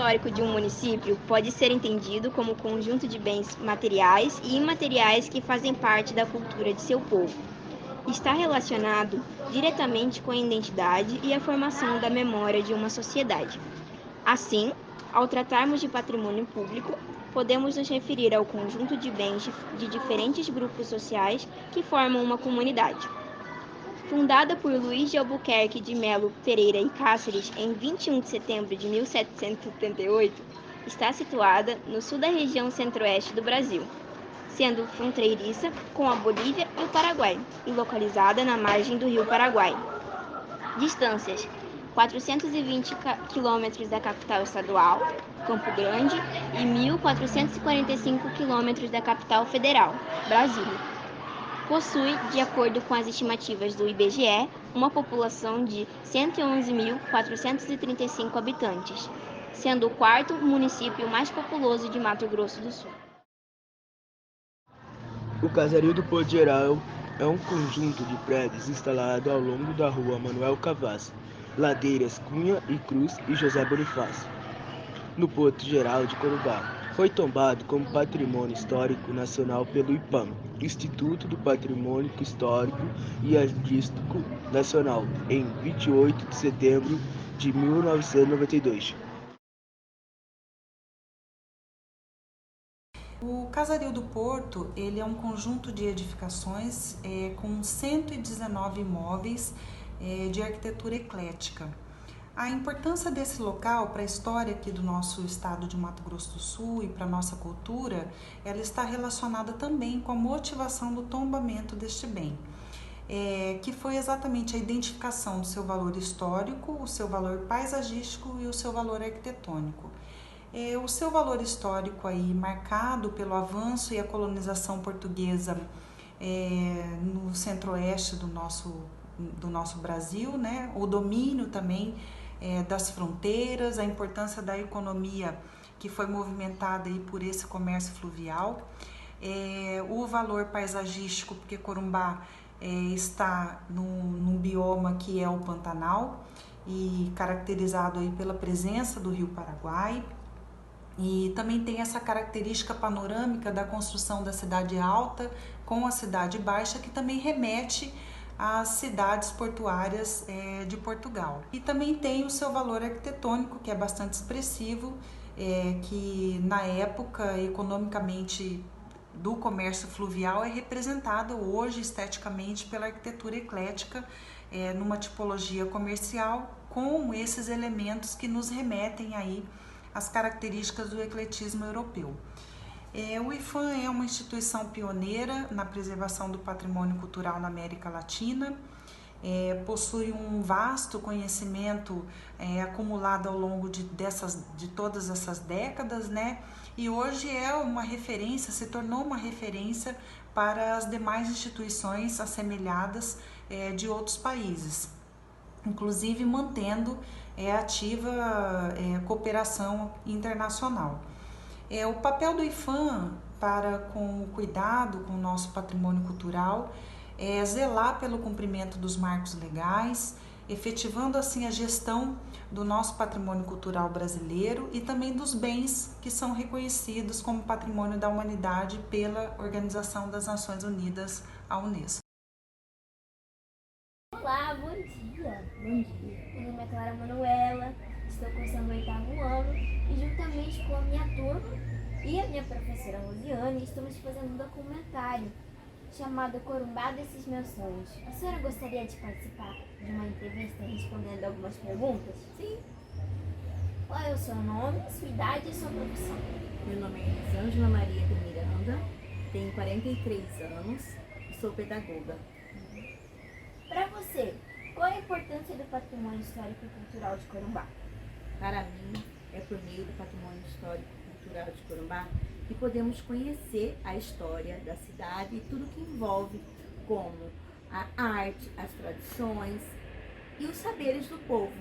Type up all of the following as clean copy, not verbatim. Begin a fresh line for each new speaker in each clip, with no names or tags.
histórico de um município pode ser entendido como conjunto de bens materiais e imateriais que fazem parte da cultura de seu povo. Está relacionado diretamente com a identidade e a formação da memória de uma sociedade. Assim, ao tratarmos de patrimônio público, podemos nos referir ao conjunto de bens de diferentes grupos sociais que formam uma comunidade. Fundada por Luís de Albuquerque de Melo Pereira e Cáceres em 21 de setembro de 1778, está situada no sul da região centro-oeste do Brasil, sendo fronteiriça com a Bolívia e o Paraguai, e localizada na margem do rio Paraguai. Distâncias: 420 quilômetros da capital estadual, Campo Grande, e 1.445 quilômetros da capital federal, Brasília. Possui, de acordo com as estimativas do IBGE, uma população de 111.435 habitantes, sendo o quarto município mais populoso de Mato Grosso do Sul.
O Casario do Porto Geral é um conjunto de prédios instalado ao longo da rua Manuel Cavazzi, ladeiras Cunha e Cruz e José Bonifácio, no Porto Geral de Corumbá. Foi tombado como Patrimônio Histórico Nacional pelo IPAM, Instituto do Patrimônio Histórico e Artístico Nacional, em 28 de setembro de 1992.
O Casario do Porto, ele é um conjunto de edificações com 119 imóveis de arquitetura eclética. A importância desse local para a história aqui do nosso estado de Mato Grosso do Sul e para a nossa cultura, ela está relacionada também com a motivação do tombamento deste bem, que foi exatamente a identificação do seu valor histórico, o seu valor paisagístico e o seu valor arquitetônico. O seu valor histórico aí marcado pelo avanço e a colonização portuguesa no centro-oeste do nosso Brasil, né? O domínio também das fronteiras, a importância da economia que foi movimentada aí por esse comércio fluvial, o valor paisagístico, porque Corumbá está num bioma que é o Pantanal e caracterizado aí pela presença do Rio Paraguai, e também tem essa característica panorâmica da construção da cidade alta com a cidade baixa, que também remete às cidades portuárias de Portugal. E também tem o seu valor arquitetônico, que é bastante expressivo, que na época, economicamente, do comércio fluvial, é representado hoje esteticamente pela arquitetura eclética, numa tipologia comercial, com esses elementos que nos remetem aí as características do ecletismo europeu. O IPHAN é uma instituição pioneira na preservação do patrimônio cultural na América Latina, possui um vasto conhecimento acumulado ao longo de todas essas décadas, né? E hoje é uma referência, se tornou uma referência para as demais instituições assemelhadas de outros países, inclusive mantendo ativa cooperação internacional. O papel do IPHAN para com o cuidado com o nosso patrimônio cultural é zelar pelo cumprimento dos marcos legais, efetivando assim a gestão do nosso patrimônio cultural brasileiro e também dos bens que são reconhecidos como patrimônio da humanidade pela Organização das Nações Unidas, a Unesco.
Olá, bom dia. Bom dia. Meu nome é Clara Manuela, estou cursando o 8º ano e juntamente com a minha turma e a minha professora Rosiane estamos fazendo um documentário chamado Corumbá desses meus sonhos. A senhora gostaria de participar de uma entrevista respondendo algumas perguntas?
Sim.
Qual é o seu nome, sua idade e sua profissão?
Meu nome é Elisângela Maria de Miranda, tenho 43 anos e sou pedagoga.
Para você, qual é a importância do patrimônio histórico e cultural de Corumbá?
Para mim, é por meio do patrimônio histórico e cultural de Corumbá que podemos conhecer a história da cidade e tudo que envolve, como a arte, as tradições e os saberes do povo.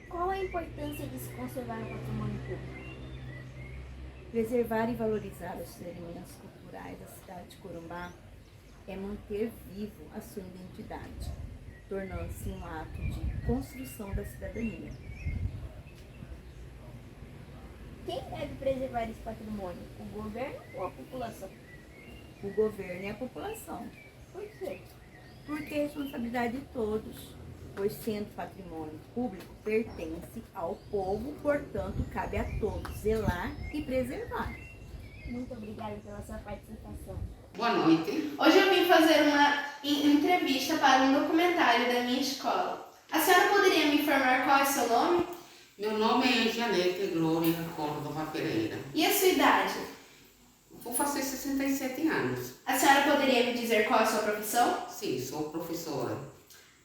Qual a importância de se conservar o patrimônio público?
Preservar e valorizar os elementos culturais da cidade de Corumbá é manter vivo a sua identidade, tornando-se um ato de construção da cidadania.
quem deve preservar esse patrimônio? O governo ou a população?
O governo e a população.
Por quê?
Porque é responsabilidade de todos, pois sendo patrimônio público, pertence ao povo, portanto, cabe a todos zelar e preservar.
Muito obrigada pela sua participação.
Boa noite.
Hoje eu vim fazer uma entrevista para um documentário da minha escola. A senhora poderia me informar qual é seu nome?
Meu nome é Janete Glória Córdova Pereira.
E a sua idade?
Vou fazer 67 anos.
A senhora poderia me dizer qual é a sua profissão?
Sim, sou professora.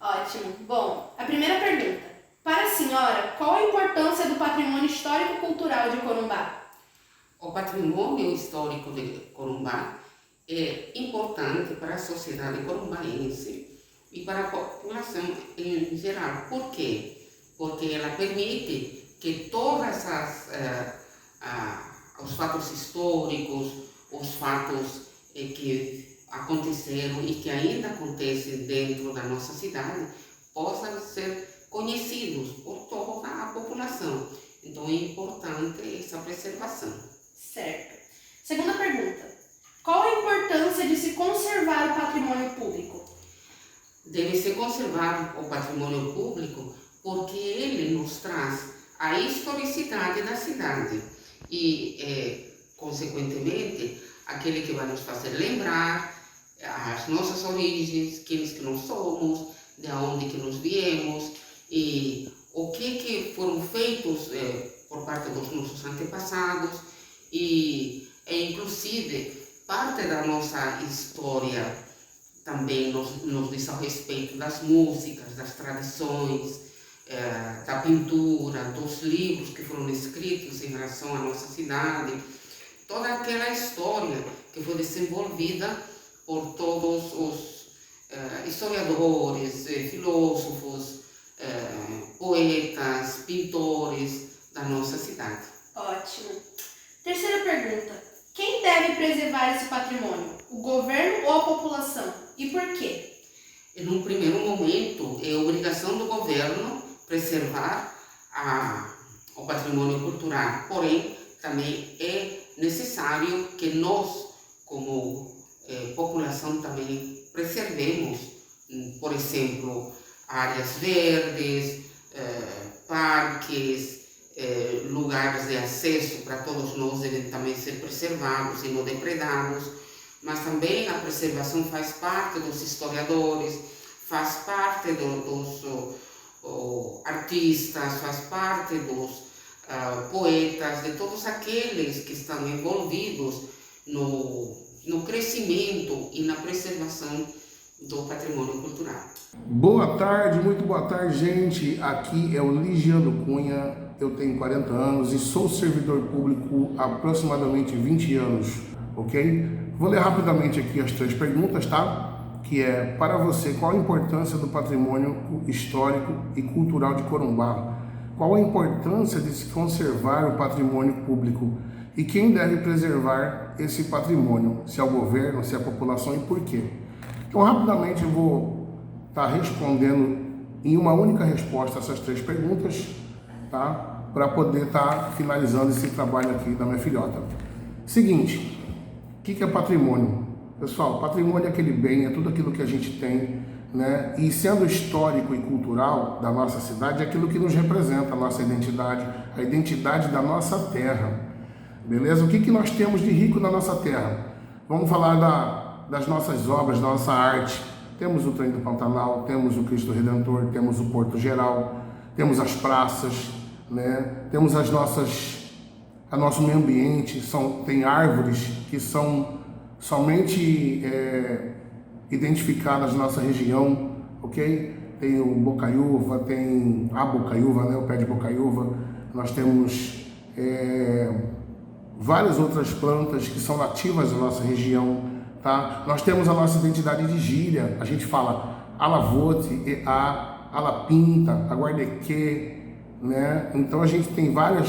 Ótimo. Bom, a primeira pergunta. Para a senhora, qual a importância do patrimônio histórico-cultural de Corumbá?
O patrimônio histórico de Corumbá é importante para a sociedade corumbaense e para a população em geral. Por quê? Porque ela permite que todas os fatos históricos, os fatos que aconteceram e que ainda acontecem dentro da nossa cidade possam ser conhecidos por toda a população. Então é importante essa preservação.
Certo. Segunda pergunta. Qual a importância de se conservar o patrimônio público?
Deve ser conservado o patrimônio público porque ele nos traz a historicidade da cidade e, consequentemente, aquele que vai nos fazer lembrar as nossas origens, quem que nós somos, de onde que nós viemos e o que foram feitos por parte dos nossos antepassados e inclusive parte da nossa história também nos diz a respeito das músicas, das tradições, da pintura, dos livros que foram escritos em relação à nossa cidade, toda aquela história que foi desenvolvida por todos os historiadores, filósofos, poetas, pintores da nossa cidade.
Ótimo. Terceira pergunta. Quem deve preservar esse patrimônio? O governo ou a população? E por quê?
Num primeiro momento, é obrigação do governo preservar o patrimônio cultural, porém, também é necessário que nós, como população, também preservemos, por exemplo, áreas verdes, parques, lugares de acesso para todos nós devem também ser preservados e não depredados, mas também a preservação faz parte dos historiadores, faz parte dos artistas, faz parte dos poetas, de todos aqueles que estão envolvidos no crescimento e na preservação do patrimônio cultural.
Boa tarde, muito boa tarde, gente. Aqui é o Ligiano Cunha, eu tenho 40 anos e sou servidor público há aproximadamente 20 anos, ok? Vou ler rapidamente aqui as 3 perguntas, tá? Que é, para você, qual a importância do patrimônio histórico e cultural de Corumbá? Qual a importância de se conservar o patrimônio público? E quem deve preservar esse patrimônio? Se é o governo, se é a população e por quê? Então, rapidamente eu vou estar respondendo em uma única resposta essas 3 perguntas, tá? Para poder estar finalizando esse trabalho aqui da minha filhota. Seguinte, o que é patrimônio? Pessoal, patrimônio é aquele bem, é tudo aquilo que a gente tem, né? E sendo histórico e cultural da nossa cidade, é aquilo que nos representa, a nossa identidade, a identidade da nossa terra, beleza? O que nós temos de rico na nossa terra? Vamos falar das nossas obras, da nossa arte. Temos o Trem do Pantanal, temos o Cristo Redentor, temos o Porto Geral, temos as praças, né? Temos o nosso meio ambiente, tem árvores que são somente identificadas na nossa região, ok? Tem o bocaiúva, tem a bocaiúva, né? O pé de bocaiúva. Nós temos várias outras plantas que são nativas da nossa região, tá? Nós temos a nossa identidade de gíria, a gente fala alavote, alapinta, aguardeque, né? Então a gente tem várias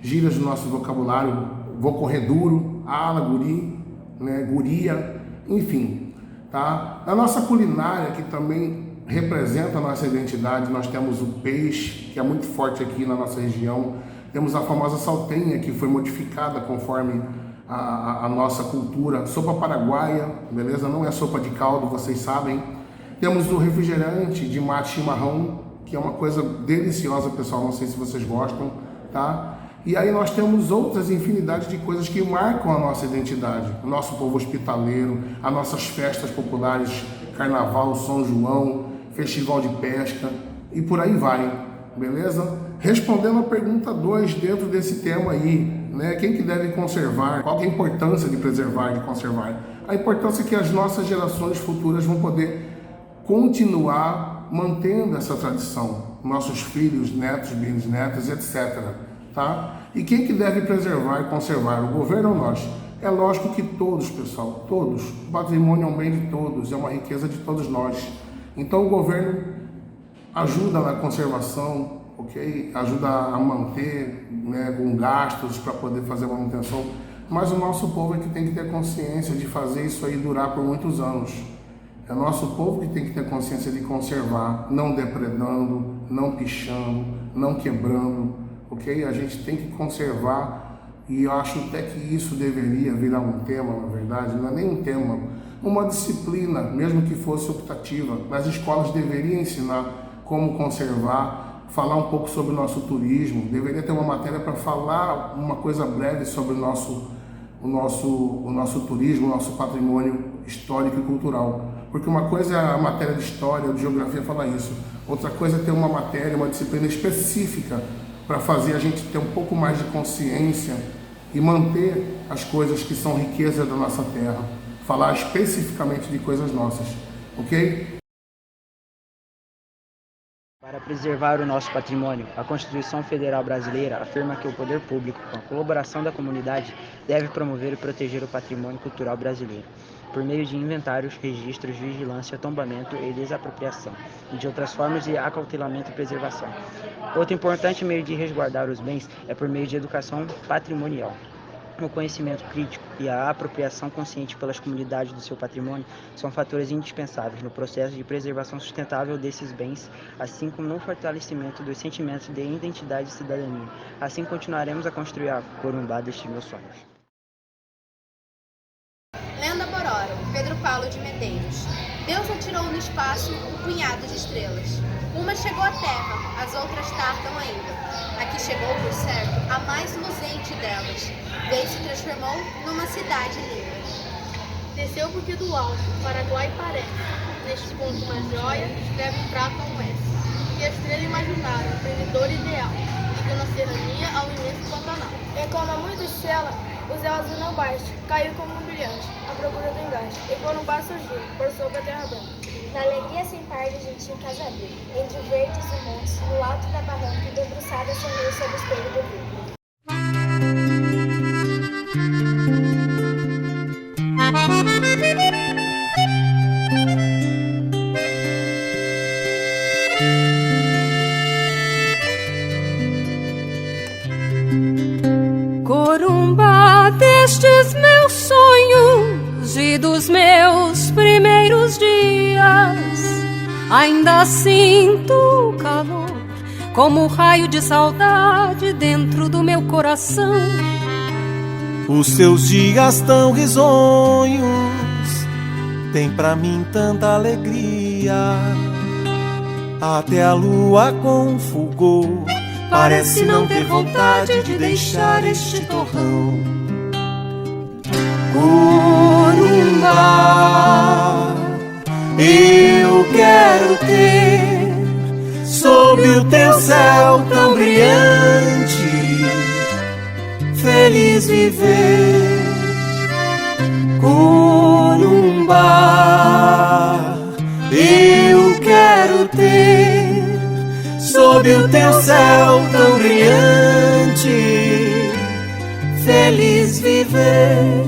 gírias no nosso vocabulário, vou correr duro, ala, guri, né? Guria, enfim, tá? Na nossa culinária, que também representa a nossa identidade, nós temos o peixe, que é muito forte aqui na nossa região, Temos a famosa saltenha, que foi modificada conforme a nossa cultura. Sopa paraguaia, beleza? Não é sopa de caldo, vocês sabem. Temos o refrigerante de mate chimarrão, que é uma coisa deliciosa, pessoal. Não sei se vocês gostam, tá? E aí nós temos outras infinidades de coisas que marcam a nossa identidade. O nosso povo hospitaleiro, as nossas festas populares, Carnaval, São João, Festival de Pesca e por aí vai, beleza? Respondendo a pergunta 2 dentro desse tema aí, né? Quem que deve conservar? Qual que é a importância de preservar, de conservar? A importância é que as nossas gerações futuras vão poder continuar mantendo essa tradição. Nossos filhos, netos, bisnetos, etc. Tá? E quem que deve preservar e conservar? O governo ou nós? É lógico que todos, pessoal, todos. O patrimônio é um bem de todos, é uma riqueza de todos nós. Então o governo ajuda na conservação, ok? Ajuda a manter, né, com gastos para poder fazer a manutenção. Mas o nosso povo é que tem que ter consciência de fazer isso aí durar por muitos anos. É o nosso povo que tem que ter consciência de conservar, não depredando, não pichando, não quebrando, ok? A gente tem que conservar. E eu acho até que isso deveria virar um tema, na verdade, não é nem um tema, uma disciplina, mesmo que fosse optativa. As escolas deveriam ensinar como conservar, falar um pouco sobre o nosso turismo, deveria ter uma matéria para falar uma coisa breve sobre o nosso turismo, o nosso patrimônio histórico e cultural. Porque uma coisa é a matéria de história, de geografia falar isso, outra coisa é ter uma matéria, uma disciplina específica para fazer a gente ter um pouco mais de consciência e manter as coisas que são riqueza da nossa terra, falar especificamente de coisas nossas, ok?
Para preservar o nosso patrimônio, a Constituição Federal Brasileira afirma que o poder público, com a colaboração da comunidade, deve promover e proteger o patrimônio cultural brasileiro, por meio de inventários, registros, vigilância, tombamento e desapropriação, e de outras formas de acautelamento e preservação. Outro importante meio de resguardar os bens é por meio de educação patrimonial. O conhecimento crítico e a apropriação consciente pelas comunidades do seu patrimônio são fatores indispensáveis no processo de preservação sustentável desses bens, assim como no fortalecimento dos sentimentos de identidade e cidadania. Assim continuaremos a construir a Corumbá destes meus sonhos.
Lenda Bororo, Pedro Paulo de Medeiros. Deus atirou no espaço um punhado de estrelas. Uma chegou à Terra, as outras tardam ainda. A que chegou, por certo, a mais luzente delas, veio e se transformou numa cidade linda.
Desceu porque do alto, Paraguai parece. Neste ponto uma joia, escreve em prata um S. E a estrela imaginária, empreendedor ideal, liga na serrania ao imenso Pantanal.
E como a muita estrela, o céu azul não baixa, caiu como um brilhante, à procura do engaste. E Corumbá surgiu, por sobre a terra branca.
Na alegria sem par de gentil casario, entre verdes e montes, no alto da barranca, debruçada sonhou sob o espelho do rio.
Corumbá destes meus sonhos e dos meus primeiros dias, ainda sinto o calor como um raio de saudade dentro do meu coração.
Os seus dias tão risonhos têm pra mim tanta alegria. Até a lua com fulgor parece não ter vontade de deixar este torrão. Corumbá, eu quero ter sob o teu céu tão brilhante, feliz viver. Corumbá, eu quero ter sob o teu céu tão brilhante, feliz viver.